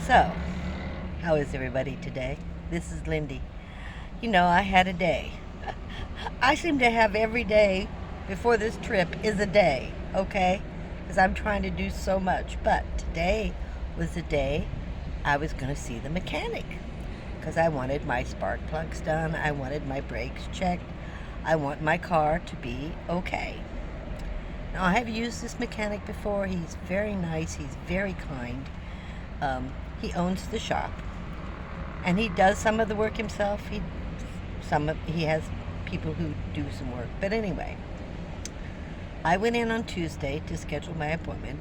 So, how is everybody today? This is Lindy. I had a day. I seem to have every day before this trip is a day, okay? Because I'm trying to do so much. But today was the day I was going to see the mechanic. Because I wanted my spark plugs done. I wanted my brakes checked. I want my car to be okay. Now, I have used this mechanic before. He's very nice. He's very kind. He owns the shop, and he does some of the work himself. He has people who do some work. But anyway, I went in on Tuesday to schedule my appointment,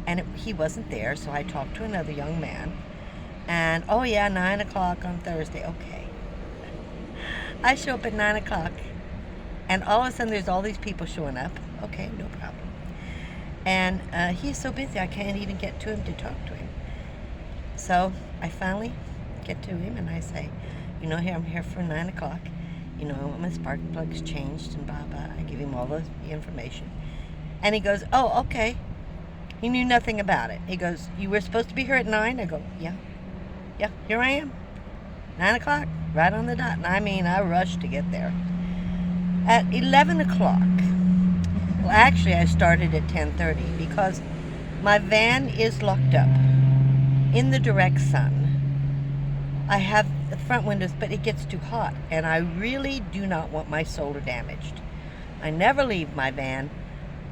and he wasn't there. So I talked to another young man, and 9 o'clock on Thursday. Okay, I show up at 9 o'clock, and all of a sudden there's all these people showing up. Okay, no problem. And he's so busy I can't even get to him to talk to him. So I finally get to him and I say, here I'm here for 9 o'clock. I want my spark plugs changed and blah blah. I give him all the information, and he goes, "Oh, okay." He knew nothing about it. He goes, "You were supposed to be here at 9?" I go, "Yeah, here I am, 9 o'clock, right on the dot." And I rushed to get there. At 11 o'clock, well, actually, I started at 10:30 because my van is locked up in the direct sun. I have the front windows, but it gets too hot, and I really do not want my solar damaged. I never leave my van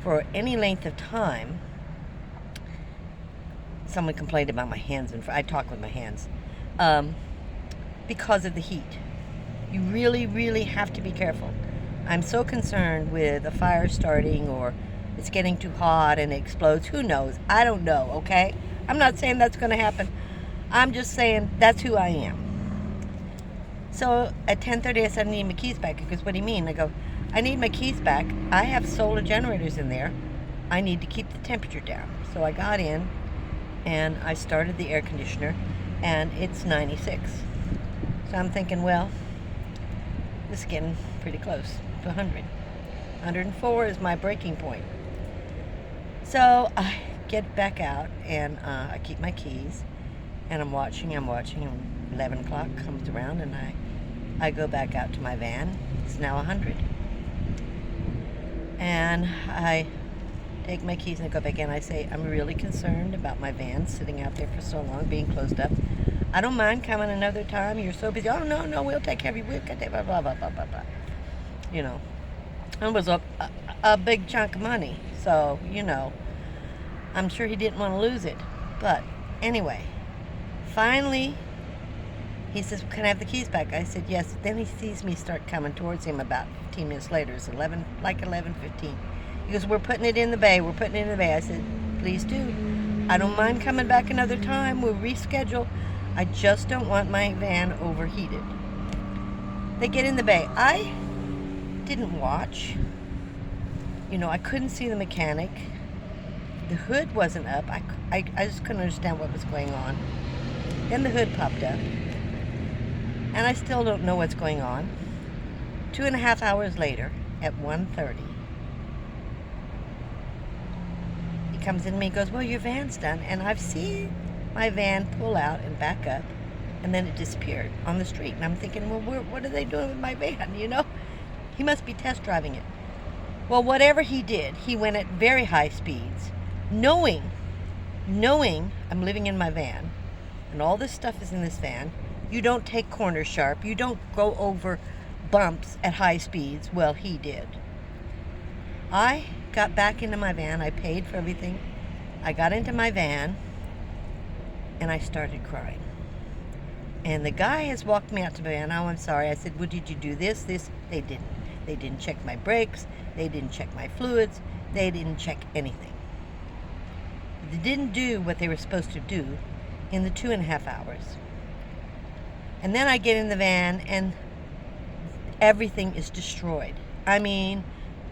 for any length of time. Someone complained about my hands, and I talk with my hands, because of the heat. You really, really have to be careful. I'm so concerned with a fire starting, or it's getting too hot and it explodes. Who knows? I don't know, okay? I'm not saying that's going to happen. I'm just saying that's who I am. So at 10:30 I said, I need my keys back. He goes, "What do you mean?" I go, "I need my keys back. I have solar generators in there. I need to keep the temperature down." So I got in and I started the air conditioner, and it's 96. So I'm thinking, well, this is getting pretty close to 100. 104 is my breaking point. So I get back out and I keep my keys, and I'm watching, and 11 o'clock comes around, and I go back out to my van. It's now 100. And I take my keys and I go back in. I say, "I'm really concerned about my van sitting out there for so long, being closed up. I don't mind coming another time. You're so busy." "Oh, no, we'll take care of you. We'll get that, blah, blah, blah, blah, blah, blah." It was a big chunk of money. So, I'm sure he didn't want to lose it. But anyway, finally, he says, "Can I have the keys back?" I said, "Yes." Then he sees me start coming towards him about 15 minutes later. It's 11:15. He goes, "We're putting it in the bay. We're putting it in the bay." I said, "Please do. I don't mind coming back another time. We'll reschedule. I just don't want my van overheated." They get in the bay. I didn't watch. I couldn't see the mechanic. The hood wasn't up. I just couldn't understand what was going on. Then the hood popped up, and I still don't know what's going on. 2.5 hours later, at 1:30, he comes in to me and goes, "Well, your van's done." And I've seen my van pull out and back up, and then it disappeared on the street. And I'm thinking, well, what are they doing with my van, He must be test driving it. Well, whatever he did, he went at very high speeds, knowing I'm living in my van, and all this stuff is in this van. You don't take corners sharp. You don't go over bumps at high speeds. Well, he did. I got back into my van. I paid for everything. I got into my van, and I started crying. And the guy has walked me out to my van. "Oh, I'm sorry." I said, "Well, did you do this? They didn't. They didn't check my brakes. They didn't check my fluids. They didn't check anything. They didn't do what they were supposed to do in the 2.5 hours." And then I get in the van, and everything is destroyed.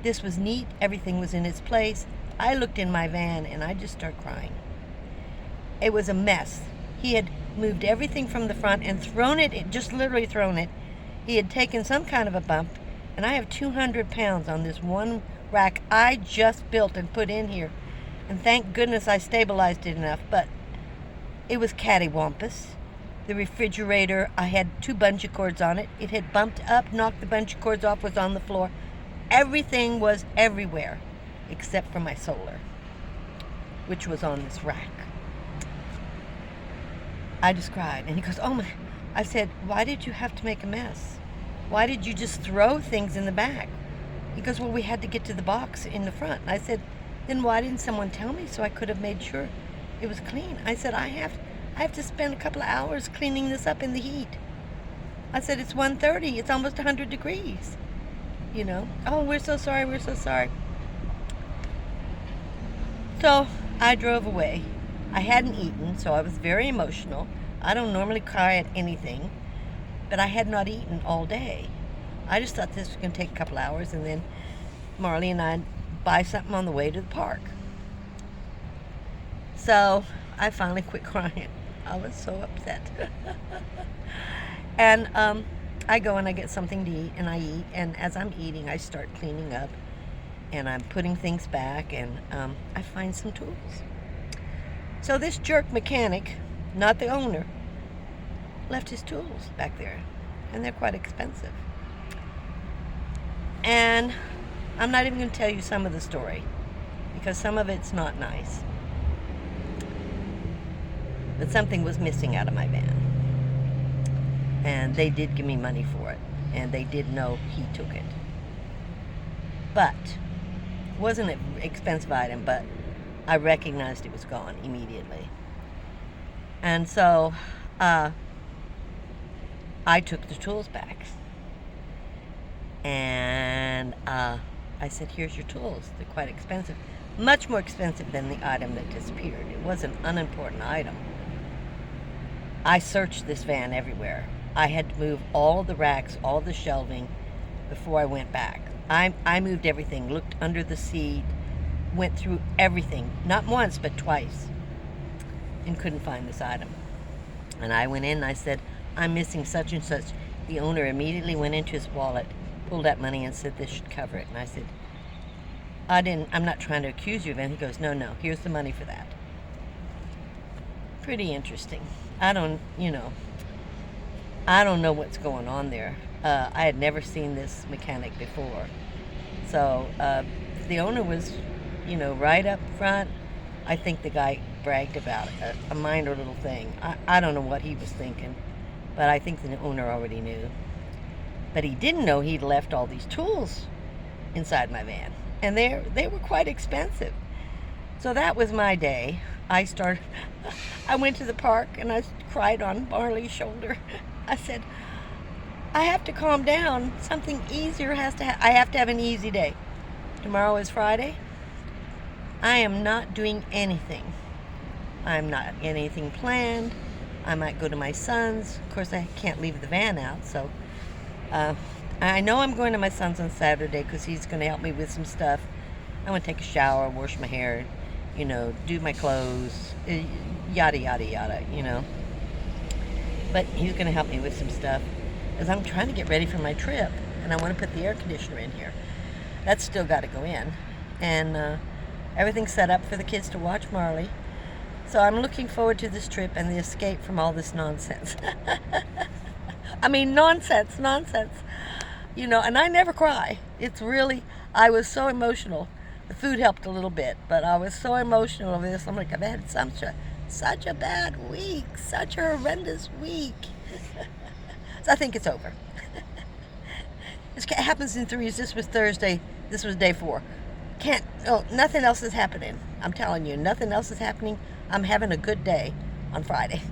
This was neat. Everything was in its place. I looked in my van, and I just started crying. It was a mess. He had moved everything from the front and thrown it, just literally thrown it. He had taken some kind of a bump, and I have 200 pounds on this one rack I just built and put in here. And thank goodness I stabilized it enough. But It was cattywampus. The refrigerator, I had 2 bungee cords on it. It had bumped up, knocked the bungee cords off, was on the floor. Everything was everywhere except for my solar, which was on this rack. I just cried. And he goes, oh my. I said, why did you have to make a mess? Why did you just throw things in the back? He goes, well, we had to get to the box in the front. And I said, then why didn't someone tell me so I could have made sure it was clean? I said, I have to spend a couple of hours cleaning this up in the heat. I said, it's 1:30. It's almost 100 degrees. You know, oh, we're so sorry. We're so sorry. So I drove away. I hadn't eaten, so I was very emotional. I don't normally cry at anything, but I had not eaten all day. I just thought this was going to take a couple hours, and then Marley and I'd buy something on the way to the park. So I finally quit crying. I was so upset. And I go and I get something to eat, and I eat, and as I'm eating, I start cleaning up, and I'm putting things back, and I find some tools. So this jerk mechanic, not the owner, left his tools back there, and they're quite expensive. And I'm not even going to tell you some of the story, because some of it's not nice. But something was missing out of my van. And they did give me money for it, and they did know he took it. But it wasn't an expensive item, but I recognized it was gone immediately. And so I took the tools back. And I said, here's your tools. They're quite expensive. Much more expensive than the item that disappeared. It was an unimportant item. I searched this van everywhere. I had to move all the racks, all the shelving before I went back. I moved everything, looked under the seat, went through everything, not once, but twice, and couldn't find this item. And I went in and I said, I'm missing such and such. The owner immediately went into his wallet, pulled out money, and said this should cover it. And I said, I'm not trying to accuse you of anything. He goes, no, here's the money for that. Pretty interesting. I don't know what's going on there. I had never seen this mechanic before. So the owner was, right up front. I think the guy bragged about it, a minor little thing. I don't know what he was thinking, but I think the owner already knew. But he didn't know he'd left all these tools inside my van, and they were quite expensive. So that was my day. I went to the park and I cried on Marley's shoulder. I said, I have to calm down. Something easier I have to have an easy day. Tomorrow is Friday. I am not doing anything. I'm not getting anything planned. I might go to my son's. Of course, I can't leave the van out, so I know I'm going to my son's on Saturday because he's going to help me with some stuff. I want to take a shower, wash my hair, do my clothes, yada, yada, yada, But he's going to help me with some stuff as I'm trying to get ready for my trip, and I want to put the air conditioner in here. That's still got to go in. And everything's set up for the kids to watch Marley. So I'm looking forward to this trip and the escape from all this nonsense. I mean, nonsense. And I never cry. I was so emotional. The food helped a little bit, but I was so emotional over this. I'm like, I've had such a bad week, such a horrendous week. So I think it's over. This happens in threes. This was Thursday. This was day 4. Nothing else is happening. I'm telling you, nothing else is happening. I'm having a good day on Friday.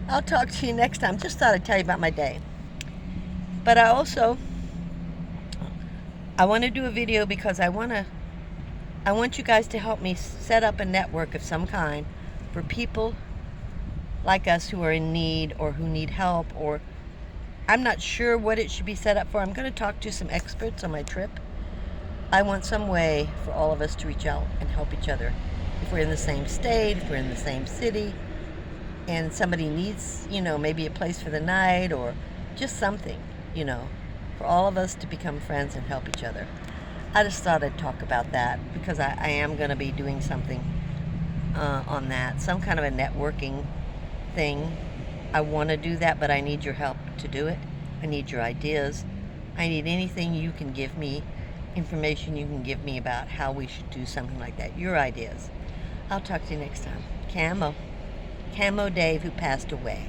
I'll talk to you next time. Just thought I'd tell you about my day. But I want to do a video because I want you guys to help me set up a network of some kind for people like us who are in need or who need help, or I'm not sure what it should be set up for. I'm going to talk to some experts on my trip. I want some way for all of us to reach out and help each other. If we're in the same state, if we're in the same city, and somebody needs, maybe a place for the night or just something, for all of us to become friends and help each other. I just thought I'd talk about that because I am going to be doing something on that, some kind of a networking thing. I want to do that, but I need your help to do it. I need your ideas. I need anything you can give me, information you can give me about how we should do something like that. Your ideas. I'll talk to you next time. Camo Dave, who passed away.